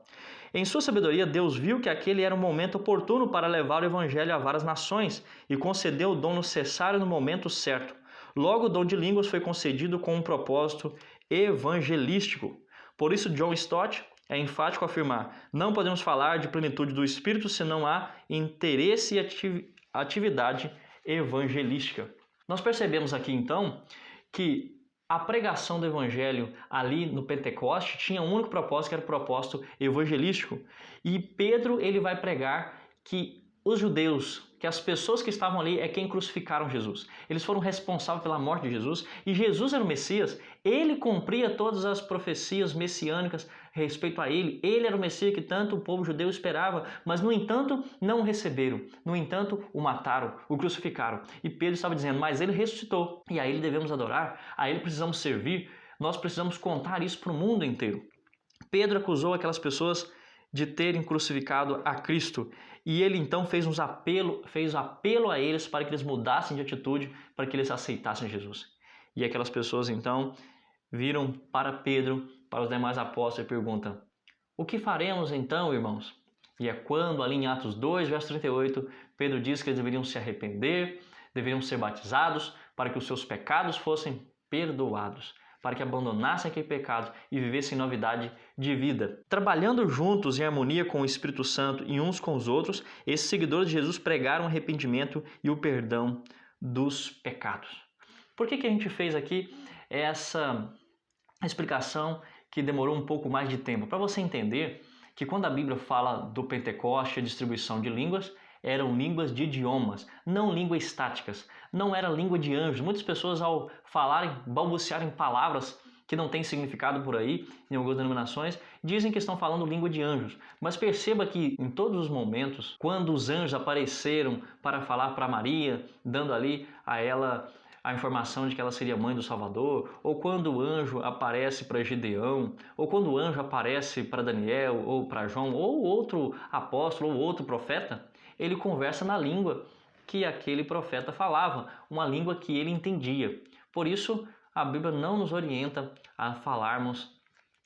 Em sua sabedoria, Deus viu que aquele era um momento oportuno para levar o evangelho a várias nações e concedeu o dom necessário no momento certo. Logo, o dom de línguas foi concedido com um propósito evangelístico. Por isso, John Stott é enfático ao afirmar: não podemos falar de plenitude do Espírito se não há interesse e atividade evangelística. Nós percebemos aqui então que a pregação do evangelho ali no Pentecoste tinha um único propósito, que era o propósito evangelístico. E Pedro ele vai pregar que os judeus, que as pessoas que estavam ali é quem crucificaram Jesus. Eles foram responsáveis pela morte de Jesus e Jesus era o Messias. Ele cumpria todas as profecias messiânicas a respeito a ele. Ele era o Messias que tanto o povo judeu esperava, mas no entanto não o receberam. No entanto o mataram, o crucificaram. E Pedro estava dizendo: mas ele ressuscitou e a ele devemos adorar, a ele precisamos servir, nós precisamos contar isso para o mundo inteiro. Pedro acusou aquelas pessoas de terem crucificado a Cristo. E ele então fez apelo a eles para que eles mudassem de atitude, para que eles aceitassem Jesus. E aquelas pessoas então viram para Pedro, para os demais apóstolos e perguntam: o que faremos então, irmãos? E é quando ali em Atos 2, verso 38, Pedro diz que eles deveriam se arrepender, deveriam ser batizados para que os seus pecados fossem perdoados, para que abandonassem aquele pecado e vivessem novidade de vida. Trabalhando juntos em harmonia com o Espírito Santo e uns com os outros, esses seguidores de Jesus pregaram o arrependimento e o perdão dos pecados. Por que a gente fez aqui essa explicação que demorou um pouco mais de tempo? Para você entender que quando a Bíblia fala do Pentecoste, a distribuição de línguas, eram línguas de idiomas, não línguas estáticas, não era língua de anjos. Muitas pessoas, ao falarem, balbuciarem palavras que não têm significado por aí, em algumas denominações, dizem que estão falando língua de anjos. Mas perceba que em todos os momentos, quando os anjos apareceram para falar para Maria, dando ali a ela a informação de que ela seria mãe do Salvador, ou quando o anjo aparece para Gideão, ou quando o anjo aparece para Daniel, ou para João, ou outro apóstolo, ou outro profeta, ele conversa na língua que aquele profeta falava, uma língua que ele entendia. Por isso, a Bíblia não nos orienta a falarmos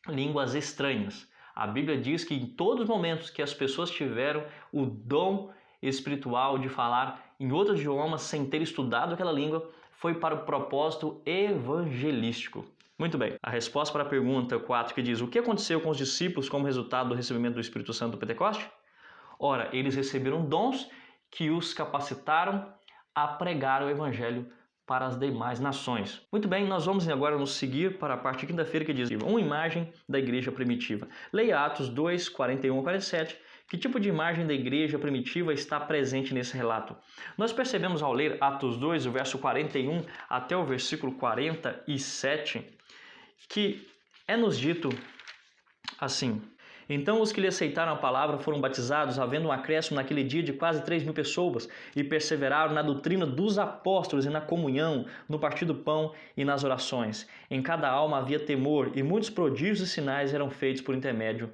línguas estranhas. A Bíblia diz que em todos os momentos que as pessoas tiveram o dom espiritual de falar em outros idiomas sem ter estudado aquela língua, foi para o propósito evangelístico. Muito bem, a resposta para a pergunta 4 que diz: o que aconteceu com os discípulos como resultado do recebimento do Espírito Santo do Pentecoste? Ora, eles receberam dons que os capacitaram a pregar o Evangelho para as demais nações. Muito bem, nós vamos agora nos seguir para a parte de quinta-feira que diz: uma imagem da igreja primitiva. Leia Atos 2, 41 a 47. Que tipo de imagem da igreja primitiva está presente nesse relato? Nós percebemos ao ler Atos 2, o verso 41 até o versículo 47, que é-nos dito assim: então os que lhe aceitaram a palavra foram batizados, havendo um acréscimo naquele dia de quase 3.000 pessoas, e perseveraram na doutrina dos apóstolos e na comunhão, no partir do pão e nas orações. Em cada alma havia temor, e muitos prodígios e sinais eram feitos por intermédio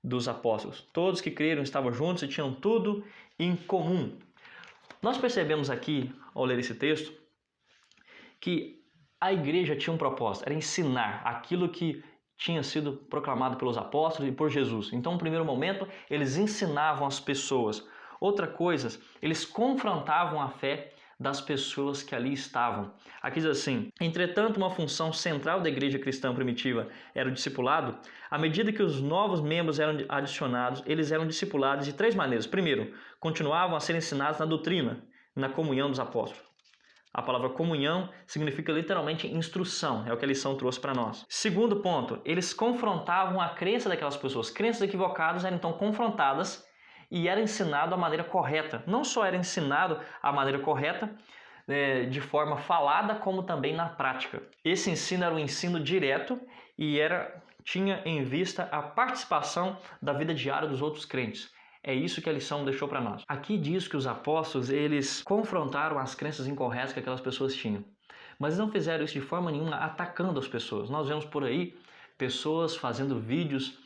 dos apóstolos. Todos que creram estavam juntos e tinham tudo em comum. Nós percebemos aqui, ao ler esse texto, que a igreja tinha um propósito, era ensinar aquilo que tinha sido proclamado pelos apóstolos e por Jesus. Então, no primeiro momento, eles ensinavam as pessoas. Outra coisa, eles confrontavam a fé das pessoas que ali estavam. Aqui diz assim: entretanto, uma função central da igreja cristã primitiva era o discipulado. À medida que os novos membros eram adicionados, eles eram discipulados de 3 maneiras. Primeiro, continuavam a ser ensinados na doutrina, na comunhão dos apóstolos. A palavra comunhão significa literalmente instrução, é o que a lição trouxe para nós. Segundo ponto, eles confrontavam a crença daquelas pessoas. Crenças equivocadas eram então confrontadas e era ensinado a maneira correta. Não só era ensinado a maneira correta, de forma falada, como também na prática. Esse ensino era um ensino direto e tinha em vista a participação da vida diária dos outros crentes. É isso que a lição deixou para nós. Aqui diz que os apóstolos, eles confrontaram as crenças incorretas que aquelas pessoas tinham. Mas não fizeram isso de forma nenhuma atacando as pessoas. Nós vemos por aí pessoas fazendo vídeos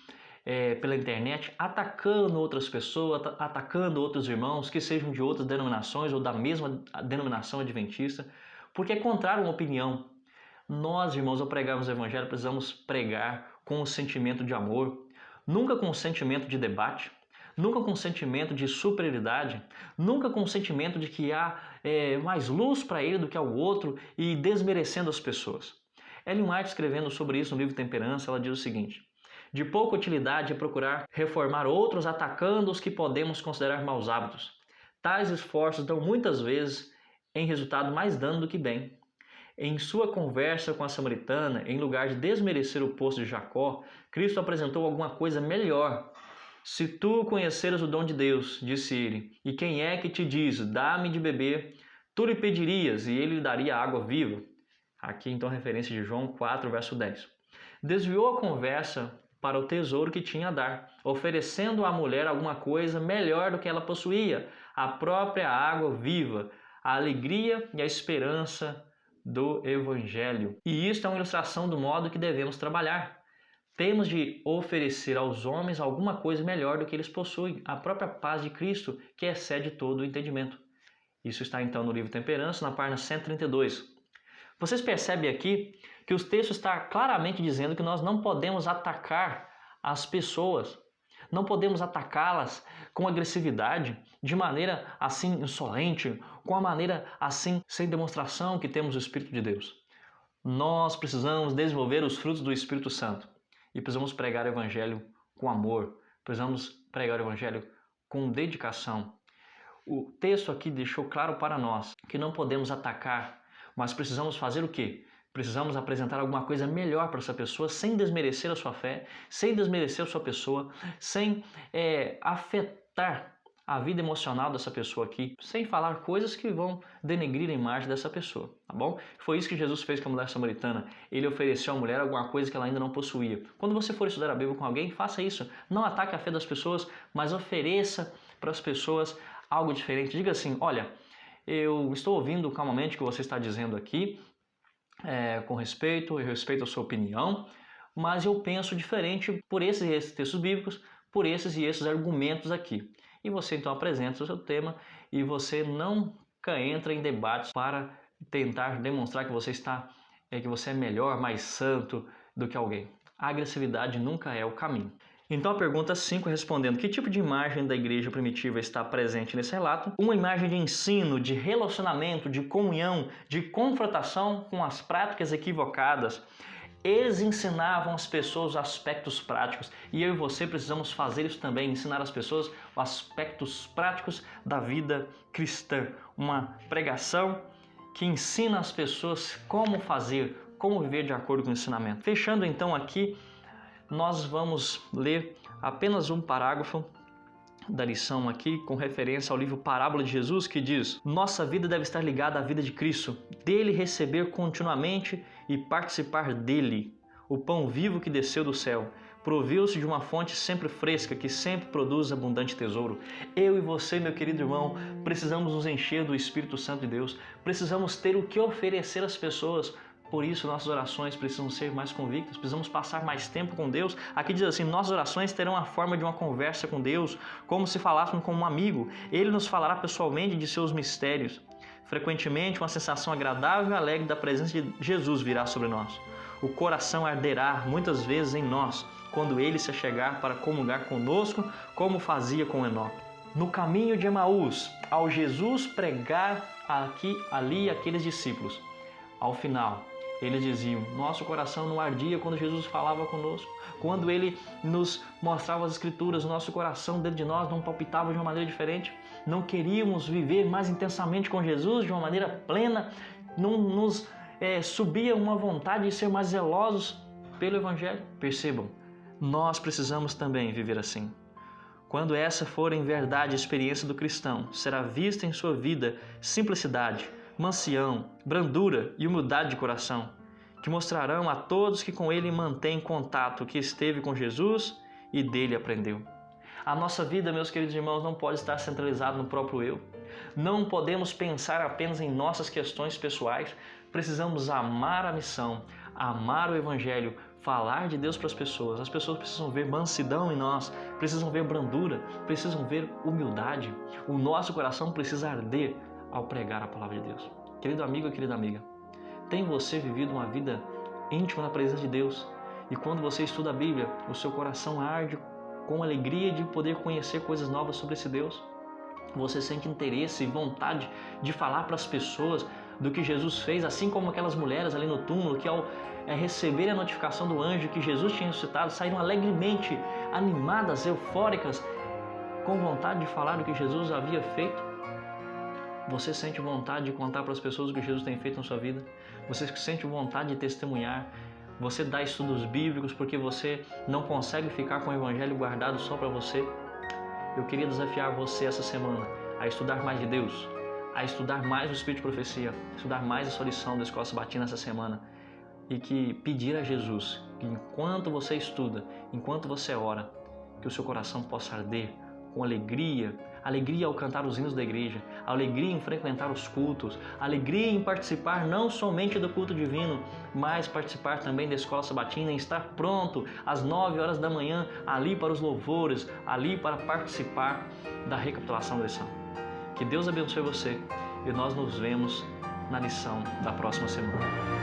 pela internet, atacando outras pessoas, atacando outros irmãos que sejam de outras denominações ou da mesma denominação adventista, porque é contrário a uma opinião. Nós, irmãos, ao pregarmos o evangelho, precisamos pregar com um sentimento de amor, nunca com um sentimento de debate, nunca com um sentimento de superioridade, nunca com um sentimento de que há mais luz para ele do que ao outro e desmerecendo as pessoas. Ellen White, escrevendo sobre isso no livro Temperança, ela diz o seguinte: de pouca utilidade é procurar reformar outros atacando os que podemos considerar maus hábitos. Tais esforços dão muitas vezes em resultado mais dano do que bem. Em sua conversa com a samaritana, em lugar de desmerecer o poço de Jacó, Cristo apresentou alguma coisa melhor. Se tu conheceras o dom de Deus, disse ele, e quem é que te diz, dá-me de beber, tu lhe pedirias e ele lhe daria água viva. Aqui então referência de João 4, verso 10. Desviou a conversa para o tesouro que tinha a dar, oferecendo à mulher alguma coisa melhor do que ela possuía, a própria água viva, a alegria e a esperança do Evangelho. E isto é uma ilustração do modo que devemos trabalhar. Temos de oferecer aos homens alguma coisa melhor do que eles possuem, a própria paz de Cristo, que excede todo o entendimento. Isso está então no livro Temperança, na página 132. Vocês percebem aqui que o texto está claramente dizendo que nós não podemos atacar as pessoas, não podemos atacá-las com agressividade, de maneira assim insolente, com a maneira assim sem demonstração que temos o Espírito de Deus. Nós precisamos desenvolver os frutos do Espírito Santo. E precisamos pregar o Evangelho com amor, precisamos pregar o Evangelho com dedicação. O texto aqui deixou claro para nós que não podemos atacar, mas precisamos fazer o quê? Precisamos apresentar alguma coisa melhor para essa pessoa, sem desmerecer a sua fé, sem desmerecer a sua pessoa, sem afetar a vida emocional dessa pessoa aqui, sem falar coisas que vão denegrir a imagem dessa pessoa, tá bom? Foi isso que Jesus fez com a mulher samaritana. Ele ofereceu à mulher alguma coisa que ela ainda não possuía. Quando você for estudar a Bíblia com alguém, faça isso. Não ataque a fé das pessoas, mas ofereça para as pessoas algo diferente. Diga assim: olha, eu estou ouvindo calmamente o que você está dizendo aqui, com respeito, eu respeito a sua opinião, mas eu penso diferente por esses e esses textos bíblicos, por esses e esses argumentos aqui. E você então apresenta o seu tema e você nunca entra em debates para tentar demonstrar que você é melhor, mais santo do que alguém. A agressividade nunca é o caminho. Então a pergunta 5, respondendo: que tipo de imagem da igreja primitiva está presente nesse relato? Uma imagem de ensino, de relacionamento, de comunhão, de confrontação com as práticas equivocadas. Eles ensinavam as pessoas os aspectos práticos e eu e você precisamos fazer isso também, ensinar as pessoas os aspectos práticos da vida cristã. Uma pregação que ensina as pessoas como fazer, como viver de acordo com o ensinamento. Fechando então aqui, nós vamos ler apenas um parágrafo da lição aqui, com referência ao livro Parábola de Jesus, que diz: nossa vida deve estar ligada à vida de Cristo, dele receber continuamente e participar dele. O pão vivo que desceu do céu proveu-se de uma fonte sempre fresca, que sempre produz abundante tesouro. Eu e você, meu querido irmão, precisamos nos encher do Espírito Santo de Deus, precisamos ter o que oferecer às pessoas, Por isso, nossas orações precisam ser mais convictas, precisamos passar mais tempo com Deus. Aqui diz assim, nossas orações terão a forma de uma conversa com Deus, como se falássemos com um amigo. Ele nos falará pessoalmente de seus mistérios. Frequentemente, uma sensação agradável e alegre da presença de Jesus virá sobre nós. O coração arderá muitas vezes em nós, quando ele se achegar para comungar conosco, como fazia com Enoque. No caminho de Emaús, ao Jesus pregar ali aqueles discípulos, ao final, eles diziam, nosso coração não ardia quando Jesus falava conosco, quando ele nos mostrava as Escrituras, nosso coração dentro de nós não palpitava de uma maneira diferente, não queríamos viver mais intensamente com Jesus de uma maneira plena, não nos subia uma vontade de ser mais zelosos pelo Evangelho. Percebam, nós precisamos também viver assim. Quando essa for em verdade a experiência do cristão, será vista em sua vida simplicidade, mansidão, brandura e humildade de coração, que mostrarão a todos que com ele mantém contato, que esteve com Jesus e dele aprendeu. A nossa vida, meus queridos irmãos, não pode estar centralizada no próprio eu. Não podemos pensar apenas em nossas questões pessoais. Precisamos amar a missão, amar o Evangelho, falar de Deus para as pessoas. As pessoas precisam ver mansidão em nós, precisam ver brandura, precisam ver humildade. O nosso coração precisa arder ao pregar a palavra de Deus. Querido amigo e querida amiga, tem você vivido uma vida íntima na presença de Deus? E quando você estuda a Bíblia, o seu coração arde com alegria de poder conhecer coisas novas sobre esse Deus? Você sente interesse e vontade de falar para as pessoas do que Jesus fez, assim como aquelas mulheres ali no túmulo que ao receber a notificação do anjo que Jesus tinha ressuscitado, saíram alegremente, animadas, eufóricas, com vontade de falar do que Jesus havia feito? Você sente vontade de contar para as pessoas o que Jesus tem feito na sua vida? Você sente vontade de testemunhar? Você dá estudos bíblicos porque você não consegue ficar com o Evangelho guardado só para você? Eu queria desafiar você essa semana a estudar mais de Deus, a estudar mais o Espírito de Profecia, estudar mais a sua lição da Escola Sabatina essa semana e que pedir a Jesus que enquanto você estuda, enquanto você ora, que o seu coração possa arder com alegria ao cantar os hinos da igreja, alegria em frequentar os cultos, alegria em participar não somente do culto divino, mas participar também da Escola Sabatina e estar pronto às 9 horas da manhã, ali para os louvores, ali para participar da recapitulação da lição. Que Deus abençoe você e nós nos vemos na lição da próxima semana.